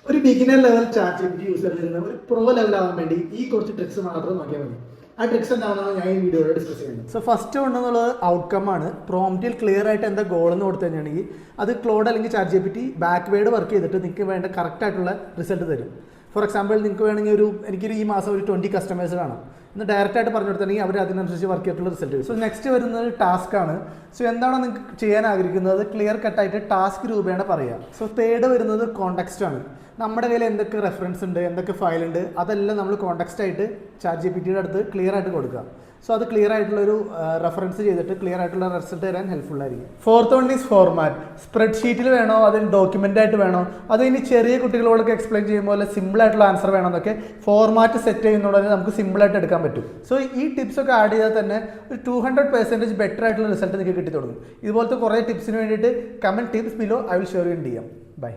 ഒരു beginner level chat GPT യൂസറിൽ നിന്ന് ഒരു പ്രോ ലെവൽ ആവാൻ വേണ്ടി ഈ കുറച്ച് ട്രിക്സ് മാത്രം നോക്കിയാൽ മതി. ആ ട്രിക്സ് എന്താണെന്നാണ് ഞാൻ ഈ വീഡിയോയിൽ ഡിസ്കസ് ചെയ്യുന്നത്. സോ ഫസ്റ്റ് കൊണ്ടെന്നുള്ളത് ഔട്ട്കം ആണ്. പ്രോംപ്റ്റിൽ ക്ലിയർ ആയിട്ട് എന്താ ഗോൾ എന്ന് കൊടുത്തു കഴിഞ്ഞാണെങ്കിൽ അത് ക്ലോഡ് അല്ലെങ്കിൽ ചാറ്റ് ജിപിടി ബാക്ക്വേർഡ് വർക്ക് ചെയ്തിട്ട് നിങ്ങൾക്ക് വേണ്ട കറക്റ്റ് ആയിട്ടുള്ള റിസൾട്ട് തരും. ഫോർ എക്സാമ്പിൾ നിങ്ങൾക്ക് വേണമെങ്കിൽ എനിക്കൊരു ഈ മാസം ഒരു 20 കസ്റ്റമേഴ്സ് കാണാം എന്ന് ഡയറക്റ്റ് ആയിട്ട് പറഞ്ഞു കൊടുത്തിട്ടുണ്ടെങ്കിൽ അവർ അതിനനുസരിച്ച് വർക്ക് ചെയ്തിട്ടുള്ള റിസൾട്ട് വരും. സോ നെക്സ്റ്റ് വരുന്നത് ടാസ്ക് ആണ്. സോ എന്താണോ നിങ്ങൾക്ക് ചെയ്യാൻ ആഗ്രഹിക്കുന്നത് ക്ലിയർ കട്ടായിട്ട് ടാസ്ക് രൂപേണ പറയുക. സോ തേർഡ് വരുന്നത് കോണ്ടെക്സ്റ്റ് ആണ്. നമ്മുടെ കയ്യിൽ എന്തൊക്കെ റെഫറൻസ് ഉണ്ട്, എന്തൊക്കെ ഫയൽ ഉണ്ട്, അതെല്ലാം നമ്മൾ കോണ്ടെക്സ്റ്റ് ആയിട്ട് ചാറ്റ് ജിപിടിയുടെ അടുത്ത് ക്ലിയർ ആയിട്ട് കൊടുക്കുക. സോ അത് ക്ലിയർ ആയിട്ടുള്ളൊരു റെഫറൻസ് ചെയ്തിട്ട് ക്ലിയർ ആയിട്ടുള്ള റിസൾട്ട് തരാൻ ഹെൽപ്ഫുൾ ആയിരിക്കും. Fourth one is format. സ്പ്രെഡ്ഷീറ്റിൽ വേണോ, അതിന് ഡോക്യുമെൻ്റ് ആയിട്ട് വേണോ, അത് ഇനി ചെറിയ കുട്ടികളോടൊക്കെ എക്സ്പ്ലെയിൻ ചെയ്യുമ്പോൾ സിമ്പിൾ ആയിട്ടുള്ള ആൻസർ വേണമെന്നൊക്കെ ഫോർമാറ്റ് സെറ്റ് ചെയ്യുന്നതോടെ നമുക്ക് സിമ്പിളായിട്ട് എടുക്കാൻ പറ്റും. സോ ഈ ടിപ്സ് ഒക്കെ ആഡ് ചെയ്താൽ തന്നെ ഒരു 200% ബെറ്റർ ആയിട്ടുള്ള റിസൾട്ട് നിങ്ങൾക്ക് കിട്ടി തുടങ്ങും. ഇതുപോലത്തെ കുറേ ടിപ്സിന് വേണ്ടിയിട്ട് comment tips below I will share in DM. By.